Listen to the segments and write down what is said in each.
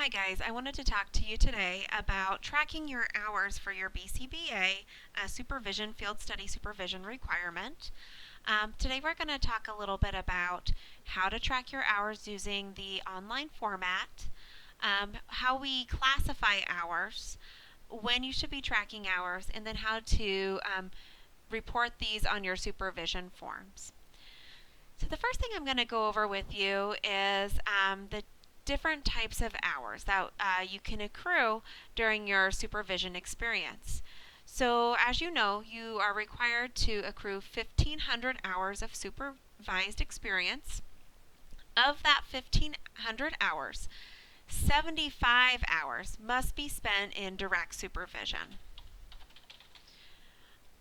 Hi guys, I wanted to talk to you today about tracking your hours for your BCBA supervision field study supervision requirement. Today we're going to talk a little bit about how to track your hours using the online format, how we classify hours, when you should be tracking hours, and then how to report these on your supervision forms. So the first thing I'm going to go over with you is the different types of hours that you can accrue during your supervision experience. So as you know, you are required to accrue 1,500 hours of supervised experience. Of that 1,500 hours, 75 hours must be spent in direct supervision.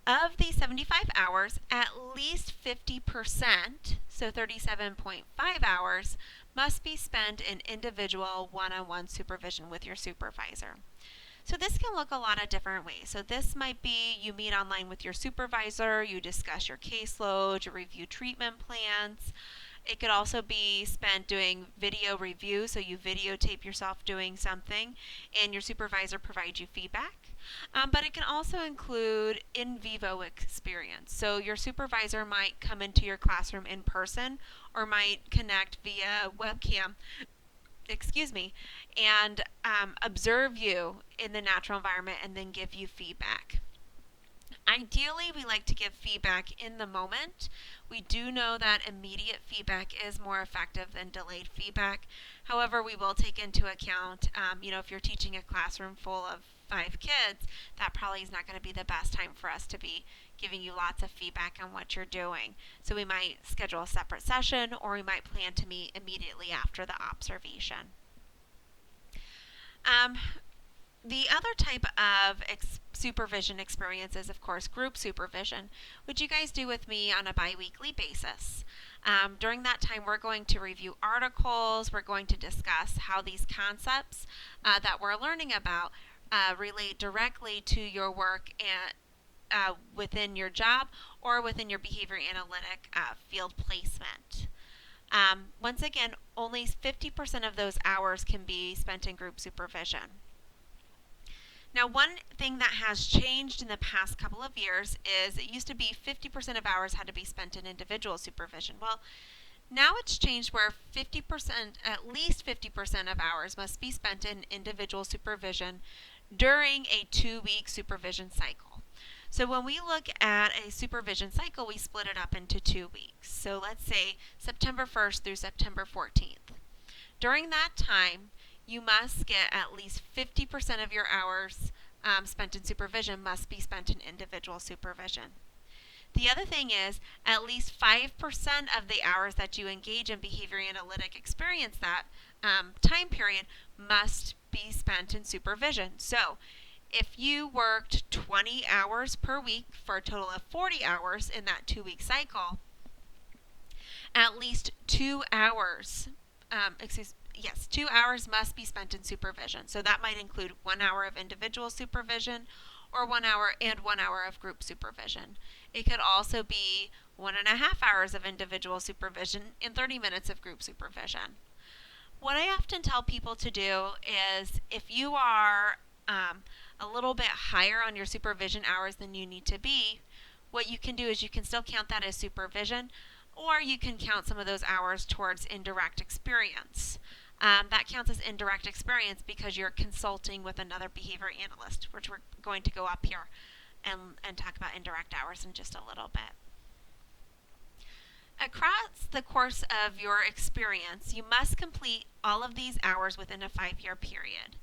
Of these 75 hours, at least 50%, so 37.5 hours, must be spent in individual one-on-one supervision with your supervisor. So this can look a lot of different ways. So this might be you meet online with your supervisor, you discuss your caseload, you review treatment plans. It could also be spent doing video review, so you videotape yourself doing something and your supervisor provides you feedback. But it can also include in vivo experience. So your supervisor might come into your classroom in person or might connect via webcam, and observe you in the natural environment and then give you feedback. Ideally, we like to give feedback in the moment. We do know that immediate feedback is more effective than delayed feedback. However, we will take into account, if you're teaching a classroom full of 5 kids, that probably is not going to be the best time for us to be giving you lots of feedback on what you're doing. So we might schedule a separate session, or we might plan to meet immediately after the observation. The other type of supervision experience is, of course, group supervision, which you guys do with me on a bi-weekly basis. During that time, we're going to review articles. We're going to discuss how these concepts that we're learning about relate directly to your work and within your job or within your behavior analytic field placement. Once again, only 50% of those hours can be spent in group supervision. Now, one thing that has changed in the past couple of years is it used to be 50% of hours had to be spent in individual supervision. Well, now it's changed where 50%, at least 50% of hours must be spent in individual supervision during a 2-week supervision cycle. So when we look at a supervision cycle, we split it up into 2 weeks. So let's say September 1st through September 14th. During that time, you must get at least 50% of your hours spent in supervision must be spent in individual supervision. The other thing is at least 5% of the hours that you engage in behavior analytic experience that time period must be spent in supervision. So if you worked 20 hours per week for a total of 40 hours in that 2-week cycle, at least 2 hours 2 hours must be spent in supervision. So that might include 1 hour of individual supervision or 1 hour and 1 hour of group supervision. It could also be 1.5 hours of individual supervision and 30 minutes of group supervision. What I often tell people to do is if you are a little bit higher on your supervision hours than you need to be, what you can do is you can still count that as supervision, or you can count some of those hours towards indirect experience. That counts as indirect experience because you're consulting with another behavior analyst, which we're going to go up here and talk about indirect hours in just a little bit. Across the course of your experience, you must complete all of these hours within a 5-year period.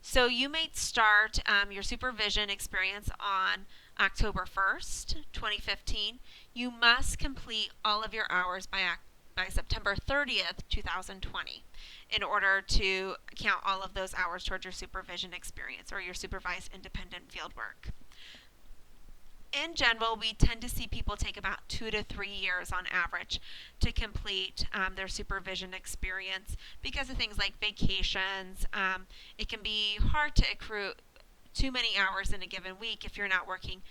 So you may start your supervision experience on October 1st, 2015. You must complete all of your hours by September 30th, 2020 in order to count all of those hours towards your supervision experience or your supervised independent field work. In general, we tend to see people take about 2 to 3 years on average to complete their supervision experience because of things like vacations. It can be hard to accrue too many hours in a given week if you're not working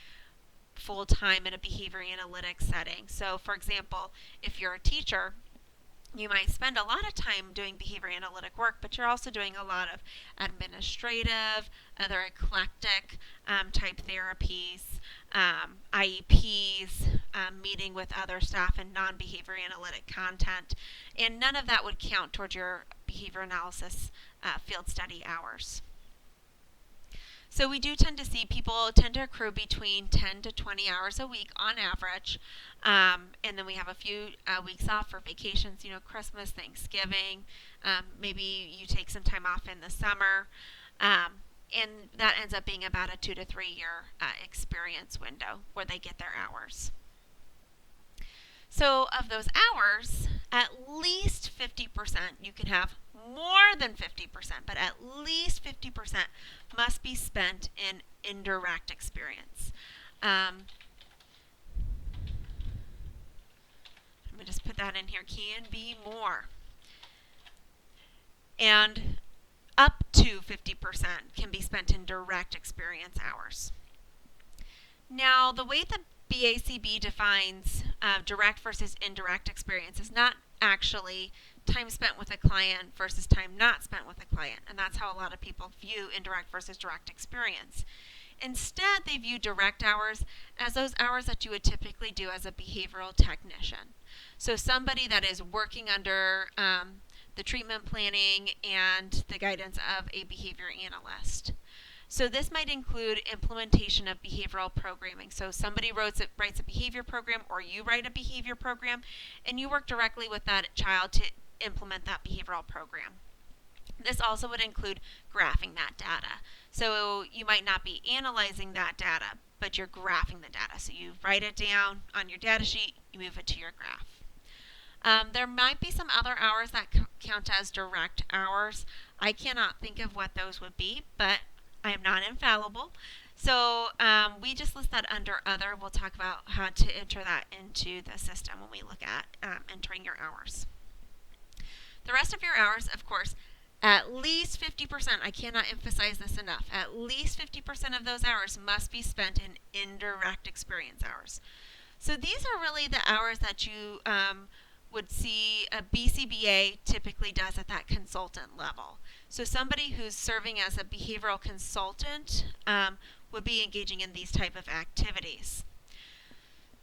full-time in a behavior analytics setting. So, for example, if you're a teacher, You might spend a lot of time doing behavior analytic work, but you're also doing a lot of administrative, other eclectic type therapies, IEPs, meeting with other staff and non-behavior analytic content, and none of that would count towards your behavior analysis field study hours. So we do tend to see people tend to accrue between 10 to 20 hours a week on average. And then we have a few weeks off for vacations, Christmas, Thanksgiving. Maybe you take some time off in the summer. And that ends up being about a 2 to 3 year experience window where they get their hours. So of those hours, at least 50%, you can have more than 50%, but at least 50% must be spent in indirect experience. Let me just put that in here, can be more. And up to 50% can be spent in direct experience hours. Now, the way the BACB defines direct versus indirect experience is not actually time spent with a client versus time not spent with a client, and that's how a lot of people view indirect versus direct experience. Instead, they view direct hours as those hours that you would typically do as a behavioral technician. So somebody that is working under the treatment planning and the guidance of a behavior analyst. So this might include implementation of behavioral programming. So somebody writes a behavior program, or you write a behavior program, and you work directly with that child to implement that behavioral program. This also would include graphing that data. So you might not be analyzing that data, but you're graphing the data. So you write it down on your data sheet, you move it to your graph. There might be some other hours that count as direct hours. I cannot think of what those would be, but I am not infallible. So we just list that under other. We'll talk about how to enter that into the system when we look at entering your hours. The rest of your hours, of course, at least 50%, I cannot emphasize this enough, at least 50% of those hours must be spent in indirect experience hours. So these are really the hours that you would see a BCBA typically does at that consultant level. So somebody who's serving as a behavioral consultant would be engaging in these type of activities.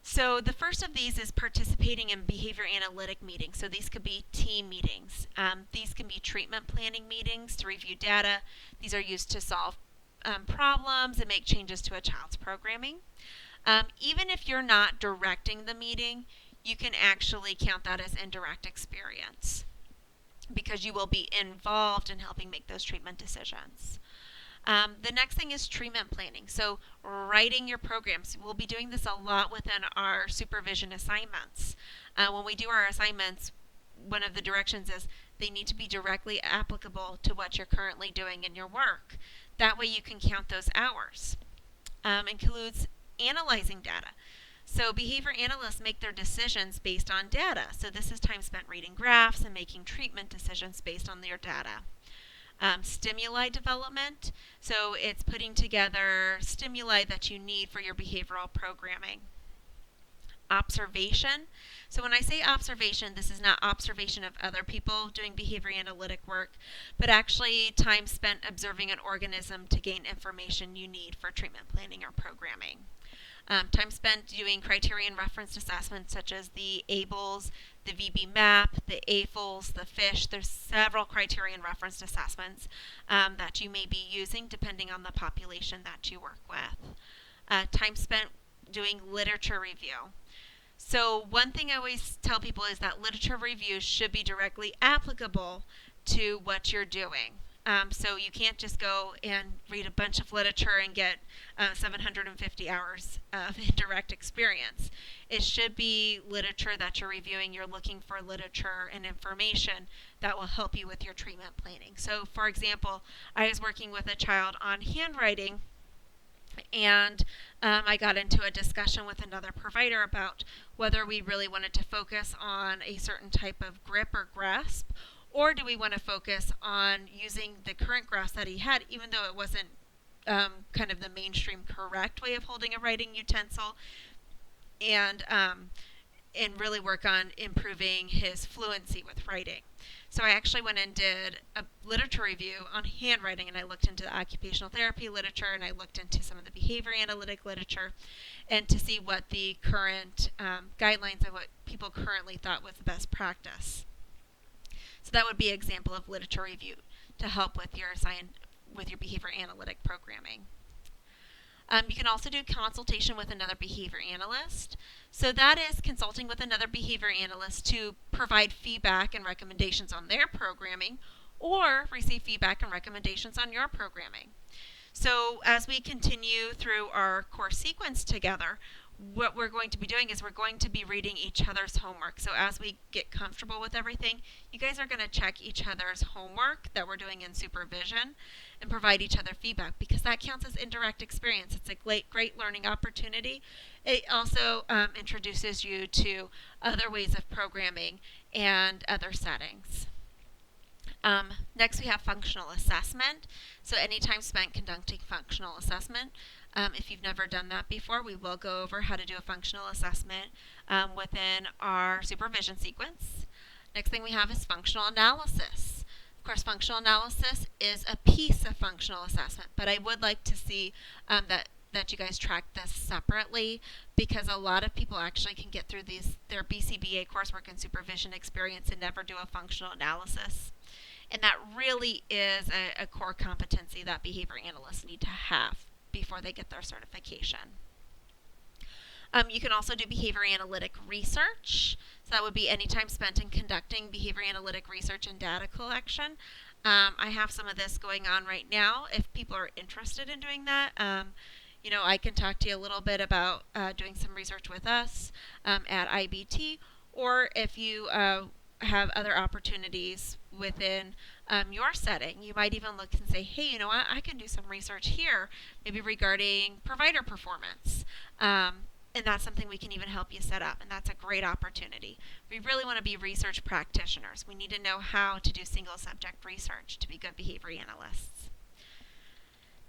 So the first of these is participating in behavior analytic meetings. So these could be team meetings. These can be treatment planning meetings to review data. These are used to solve problems and make changes to a child's programming. Even if you're not directing the meeting, you can actually count that as indirect experience because you will be involved in helping make those treatment decisions. The next thing is treatment planning. So writing your programs. We'll be doing this a lot within our supervision assignments. When we do our assignments, one of the directions is they need to be directly applicable to what you're currently doing in your work. That way you can count those hours. Includes analyzing data. So behavior analysts make their decisions based on data. So this is time spent reading graphs and making treatment decisions based on their data. Stimuli development. So it's putting together stimuli that you need for your behavioral programming. Observation. So when I say observation, this is not observation of other people doing behavior analytic work, but actually time spent observing an organism to gain information you need for treatment planning or programming. Time spent doing criterion referenced assessments such as the ABLS, the VB-MAP, the AFLS, the FISH. There's several criterion referenced assessments that you may be using depending on the population that you work with. Time spent doing literature review. So one thing I always tell people is that literature review should be directly applicable to what you're doing. So you can't just go and read a bunch of literature and get 750 hours of indirect experience. It should be literature that you're reviewing. You're looking for literature and information that will help you with your treatment planning. So for example, I was working with a child on handwriting, and I got into a discussion with another provider about whether we really wanted to focus on a certain type of grip or grasp, or do we want to focus on using the current grasp that he had, even though it wasn't kind of the mainstream correct way of holding a writing utensil, and and really work on improving his fluency with writing. So I actually went and did a literature review on handwriting, and I looked into the occupational therapy literature, and I looked into some of the behavior analytic literature, and to see what the current guidelines and what people currently thought was the best practice. So that would be an example of literature review to help with your behavior analytic programming. You can also do consultation with another behavior analyst. So that is consulting with another behavior analyst to provide feedback and recommendations on their programming or receive feedback and recommendations on your programming. So as we continue through our course sequence together, what we're going to be doing is we're going to be reading each other's homework. So as we get comfortable with everything, you guys are going to check each other's homework that we're doing in supervision and provide each other feedback, because that counts as indirect experience. It's a great learning opportunity. It also introduces you to other ways of programming and other settings. Next, we have functional assessment. So any time spent conducting functional assessment. If you've never done that before, we will go over how to do a functional assessment within our supervision sequence. Next thing we have is functional analysis. Of course, functional analysis is a piece of functional assessment, but I would like to see that you guys track this separately, because a lot of people actually can get through their BCBA coursework and supervision experience and never do a functional analysis. And that really is a core competency that behavior analysts need to have before they get their certification. You can also do behavior analytic research. So that would be any time spent in conducting behavior analytic research and data collection. I have some of this going on right now. If people are interested in doing that, I can talk to you a little bit about doing some research with us at IBT, or if you have other opportunities within your setting, you might even look and say, hey, you know what, I can do some research here, maybe regarding provider performance. And that's something we can even help you set up, and that's a great opportunity. We really want to be research practitioners. We need to know how to do single subject research to be good behavior analysts.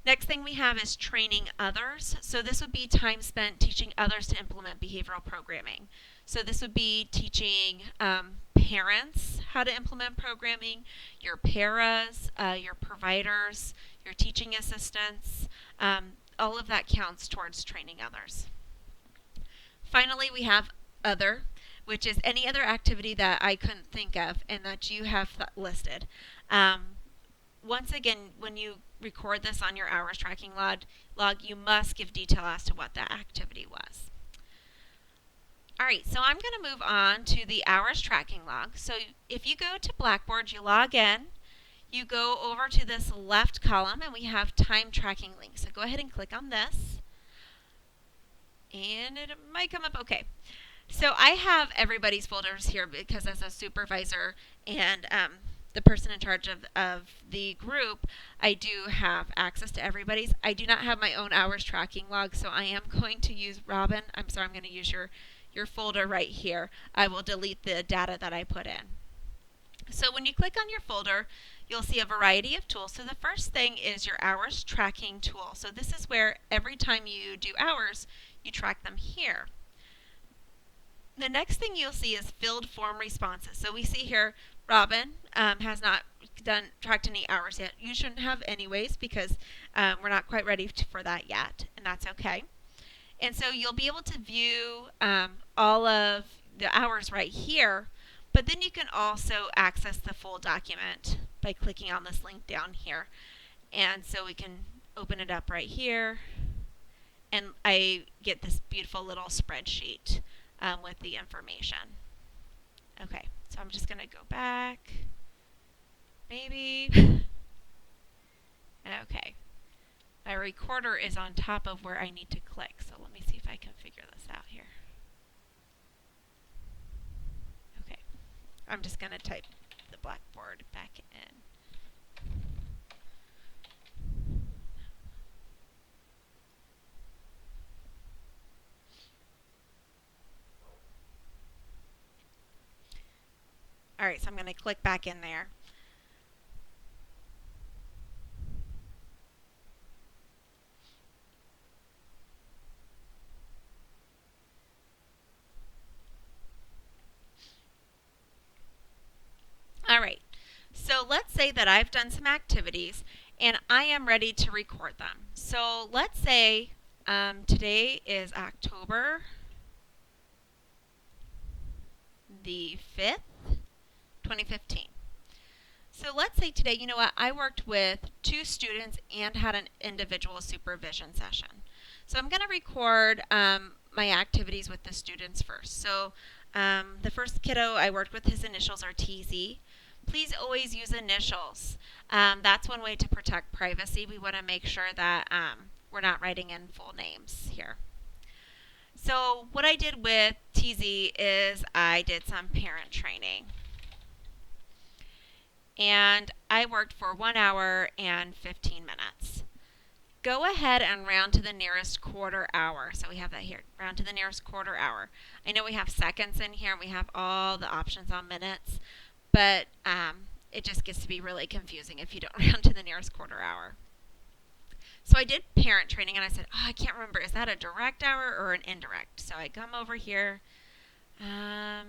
Next thing we have is training others. So this would be time spent teaching others to implement behavioral programming. So this would be teaching parents how to implement programming, your paras, your providers, your teaching assistants. All of that counts towards training others. Finally, we have other, which is any other activity that I couldn't think of and that you have listed. Once again, when you record this on your hours tracking log, you must give detail as to what that activity was. All right, so I'm going to move on to the hours tracking log. So if you go to Blackboard, you log in, you go over to this left column, and we have time tracking links. So go ahead and click on this, and it might come up okay. So I have everybody's folders here because as a supervisor and the person in charge of the group, I do have access to everybody's. I do not have my own hours tracking log, so I am going to use Robin. I'm sorry, I'm going to use your folder right here. I will delete the data that I put in. So when you click on your folder, you'll see a variety of tools. So the first thing is your hours tracking tool. So this is where every time you do hours, you track them here. The next thing you'll see is filled form responses. So we see here Robin has not tracked any hours yet. You shouldn't have anyways, because we're not quite ready for that yet, and that's okay. And so you'll be able to view all of the hours right here, but then you can also access the full document by clicking on this link down here. And so we can open it up right here, and I get this beautiful little spreadsheet with the information. Okay, so I'm just going to go back, maybe. Okay, my recorder is on top of where I need to click, so let me see if I can figure this out here. Okay, I'm just going to type the Blackboard back in. All right, so I'm going to click back in there. So let's say that I've done some activities and I am ready to record them. So let's say today is October the 5th, 2015. So let's say today, you know what, I worked with 2 students and had an individual supervision session. So I'm going to record my activities with the students first. So the first kiddo I worked with, his initials are TZ. Please always use initials. That's one way to protect privacy. We want to make sure that we're not writing in full names here. So what I did with TZ is I did some parent training. And I worked for 1 hour and 15 minutes. Go ahead and round to the nearest quarter hour. So we have that here, round to the nearest quarter hour. I know we have seconds in here, and we have all the options on minutes, but it just gets to be really confusing if you don't round to the nearest quarter hour. So I did parent training, and I said, I can't remember, is that a direct hour or an indirect? So I come over here,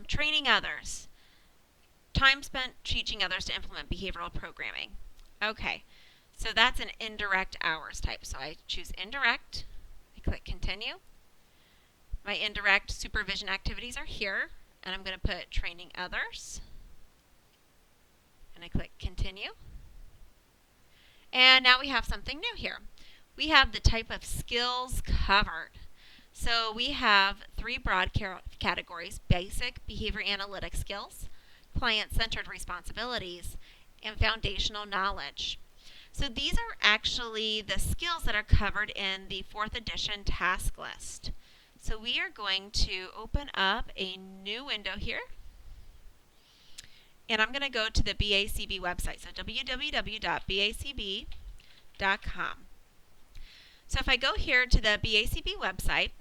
training others. Time spent teaching others to implement behavioral programming. Okay, so that's an indirect hours type. So I choose indirect. I click continue. My indirect supervision activities are here, and I'm going to put training others. And I click continue. And now we have something new here. We have the type of skills covered. So we have 3 broad categories: basic behavior analytic skills, client-centered responsibilities, and foundational knowledge. So these are actually the skills that are covered in the 4th edition task list. So we are going to open up a new window here. And I'm going to go to the BACB website, so www.bacb.com. So if I go here to the BACB website,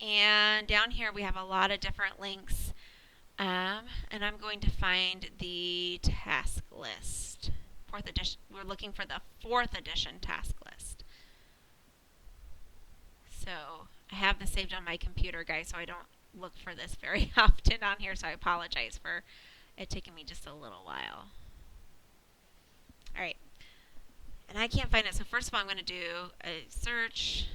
and down here we have a lot of different links. And I'm going to find the task list. 4th edition. We're looking for the 4th edition task list. So I have this saved on my computer, guys, so I don't look for this very often on here, so I apologize for it taking me just a little while. Alright. And I can't find it, so first of all I'm going to do a search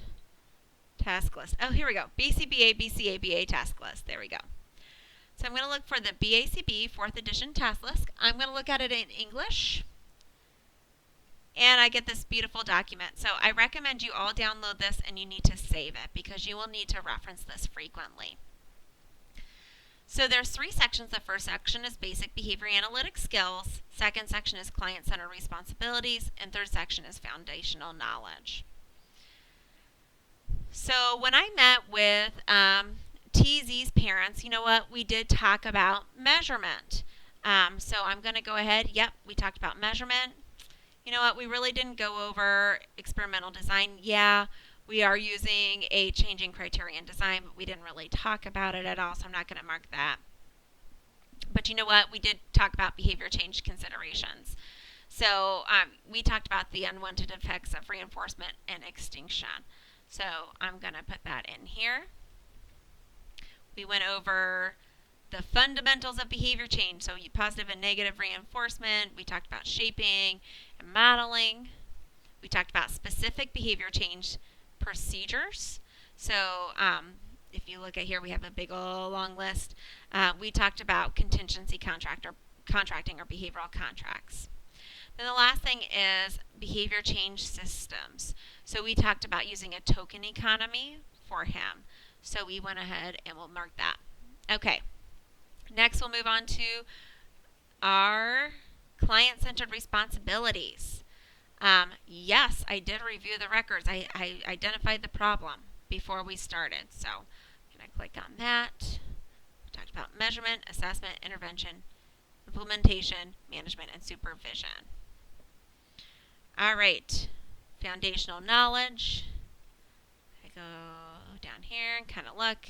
task list. Oh, here we go. BCBA, BCABA task list. There we go. So I'm going to look for the BACB 4th edition task list. I'm going to look at it in English. And I get this beautiful document. So I recommend you all download this, and you need to save it because you will need to reference this frequently. So there's 3 sections. The first section is basic behavior analytic skills. Second section is client-centered responsibilities. And third section is foundational knowledge. So when I met with TZ's parents, you know what, we did talk about measurement. So I'm going to go ahead. Yep, we talked about measurement. You know what, we really didn't go over experimental design. Yeah, we are using a changing criterion design, but we didn't really talk about it at all, so I'm not going to mark that. But you know what, we did talk about behavior change considerations. So we talked about the unwanted effects of reinforcement and extinction. So I'm going to put that in here. We went over the fundamentals of behavior change, so positive and negative reinforcement. We talked about shaping and modeling. We talked about specific behavior change procedures. So if you look at here, we have a big old long list. We talked about contingency contracting or behavioral contracts. Then the last thing is behavior change systems. So we talked about using a token economy for him. So we went ahead and we'll mark that. Okay. Next, we'll move on to our client-centered responsibilities. Yes, I did review the records. I identified the problem before we started. So I'm going to click on that. We talked about measurement, assessment, intervention, implementation, management, and supervision. All right. Foundational knowledge. I go down here and kind of look.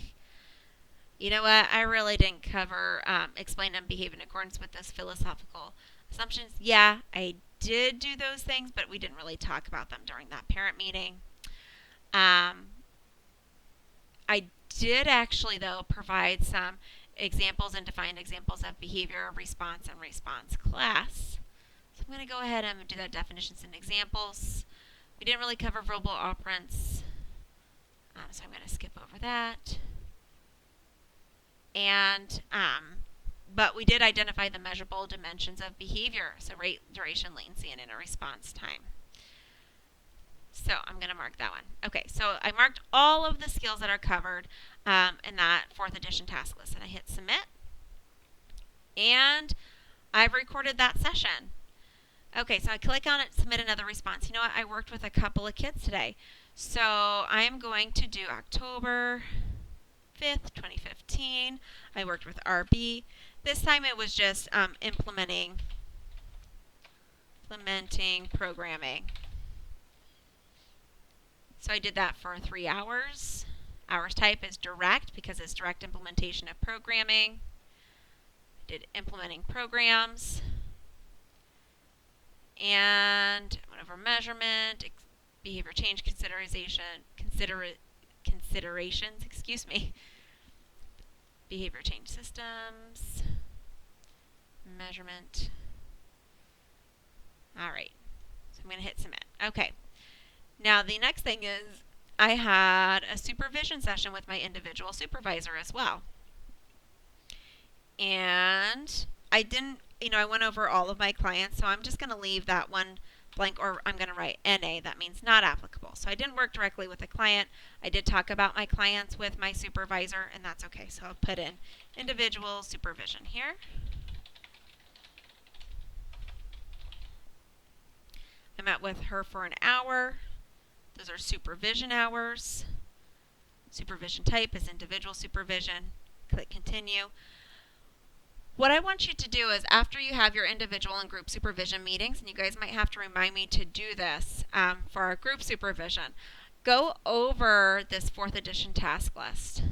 You know what? I really didn't cover explain and behave in accordance with those philosophical assumptions. Yeah, I did do those things, but we didn't really talk about them during that parent meeting. I did actually, though, provide some examples and defined examples of behavior, response, and response class. I'm going to go ahead and do that definitions and examples. We didn't really cover verbal operants, so I'm going to skip over that. And but we did identify the measurable dimensions of behavior, so rate, duration, latency, and inner response time. So I'm going to mark that one. Okay, so I marked all of the skills that are covered in that 4th edition task list, and I hit submit. And I've recorded that session. Okay, so I click on it, submit another response. You know what? I worked with a couple of kids today. So I am going to do October 5th, 2015. I worked with RB. This time it was just implementing programming. So I did that for 3 hours. Hours type is direct because it's direct implementation of programming. I did implementing programs. And went over measurement, behavior change considerations, behavior change systems, measurement. All right, so I'm going to hit submit. Okay, now the next thing is I had a supervision session with my individual supervisor as well. And I didn't, I went over all of my clients, so I'm just going to leave that one blank, or I'm going to write NA. That means not applicable. So I didn't work directly with a client. I did talk about my clients with my supervisor, and that's okay. So I'll put in individual supervision here. I met with her for an hour. Those are supervision hours. Supervision type is individual supervision. Click continue. What I want you to do is, after you have your individual and group supervision meetings, and you guys might have to remind me to do this for our group supervision, go over this 4th edition task list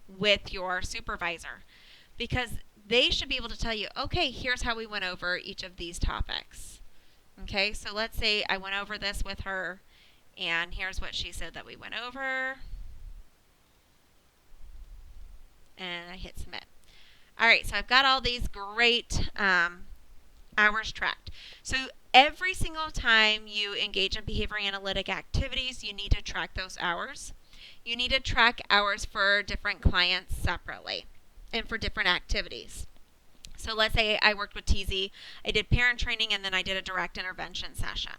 with your supervisor, because they should be able to tell you, okay, here's how we went over each of these topics. Okay, so let's say I went over this with her, and here's what she said that we went over. And I hit submit. All right, so I've got all these great hours tracked. So every single time you engage in behavior analytic activities, you need to track those hours. You need to track hours for different clients separately and for different activities. So let's say I worked with TZ, I did parent training, and then I did a direct intervention session.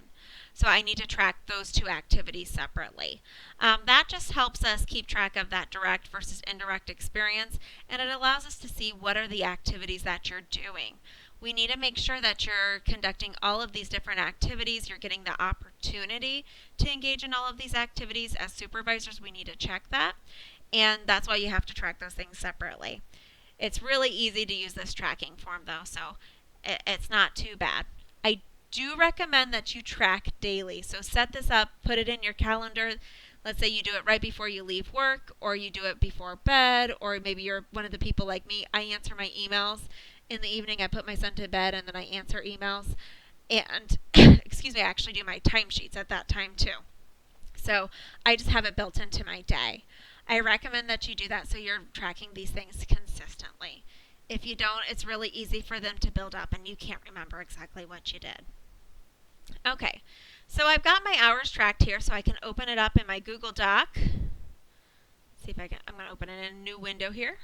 So I need to track those 2 activities separately. That just helps us keep track of that direct versus indirect experience, and it allows us to see what are the activities that you're doing. We need to make sure that you're conducting all of these different activities. You're getting the opportunity to engage in all of these activities. As supervisors, we need to check that, and that's why you have to track those things separately. It's really easy to use this tracking form, though, so it's not too bad. I do recommend that you track daily. So set this up, put it in your calendar. Let's say you do it right before you leave work, or you do it before bed, or maybe you're one of the people like me. I answer my emails in the evening. I put my son to bed, and then I answer emails. And, I actually do my timesheets at that time too. So I just have it built into my day. I recommend that you do that so you're tracking these things consistently. If you don't, it's really easy for them to build up and you can't remember exactly what you did. Okay, so I've got my hours tracked here, so I can open it up in my Google Doc. See if I can, I'm going to open it in a new window here.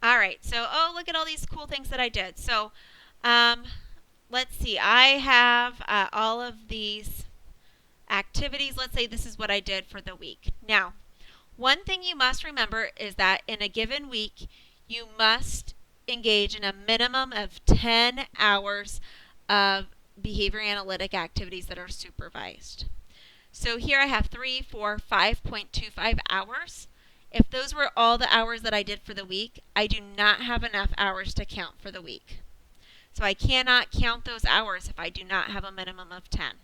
All right, so, look at all these cool things that I did. So, let's see, I have all of these activities. Let's say this is what I did for the week. Now, one thing you must remember is that in a given week, you must engage in a minimum of 10 hours of behavior analytic activities that are supervised. So here I have 5.25 hours. If those were all the hours that I did for the week, I do not have enough hours to count for the week. So I cannot count those hours if I do not have a minimum of 10.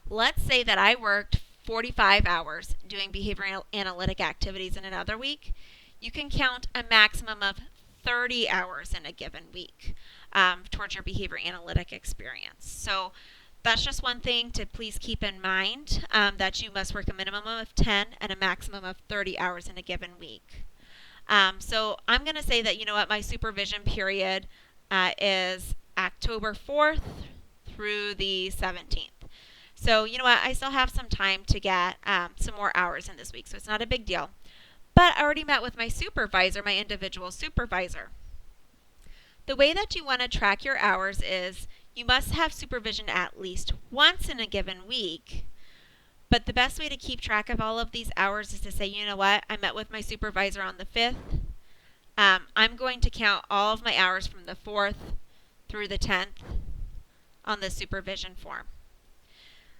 Let's say that I worked 45 hours doing behavioral analytic activities in another week. You can count a maximum of 30 hours in a given week towards your behavior analytic experience. So that's just one thing to please keep in mind, that you must work a minimum of 10 and a maximum of 30 hours in a given week. So I'm going to say that, my supervision period is October 4th through the 17th. So, you know what? I still have some time to get some more hours in this week, so it's not a big deal. But I already met with my supervisor, my individual supervisor. The way that you want to track your hours is you must have supervision at least once in a given week. But the best way to keep track of all of these hours is to say, you know what? I met with my supervisor on the 5th. I'm going to count all of my hours from the 4th through the 10th on the supervision form.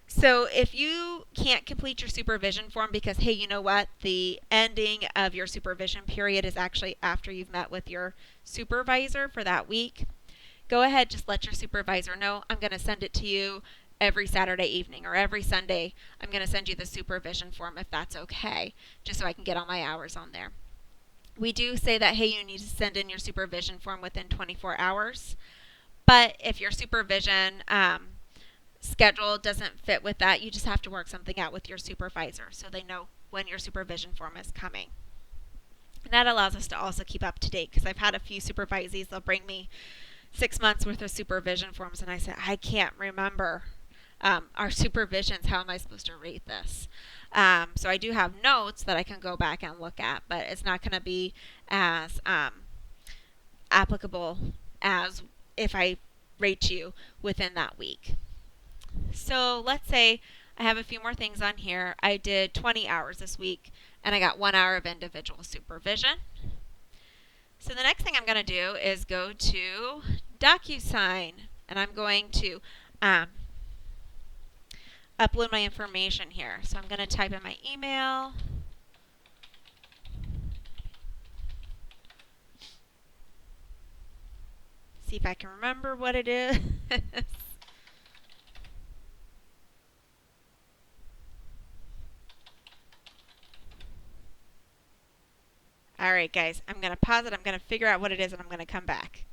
So if you can't complete your supervision form because, hey, you know what, the ending of your supervision period is actually after you've met with your supervisor for that week, go ahead, just let your supervisor know, I'm going to send it to you every Saturday evening or every Sunday. I'm going to send you the supervision form if that's okay, just so I can get all my hours on there. We do say that, hey, you need to send in your supervision form within 24 hours. But if your supervision schedule doesn't fit with that, you just have to work something out with your supervisor so they know when your supervision form is coming. And that allows us to also keep up to date, because I've had a few supervisees, they'll bring me 6 months worth of supervision forms and I say, I can't remember our supervisions. How am I supposed to rate this? So I do have notes that I can go back and look at, but it's not going to be as applicable as if I rate you within that week. So let's say I have a few more things on here. I did 20 hours this week and I got 1 hour of individual supervision. So the next thing I'm going to do is go to DocuSign, and I'm going to upload my information here. So I'm going to type in my email. See if I can remember what it is. All right, guys, I'm going to pause it. I'm going to figure out what it is, and I'm going to come back.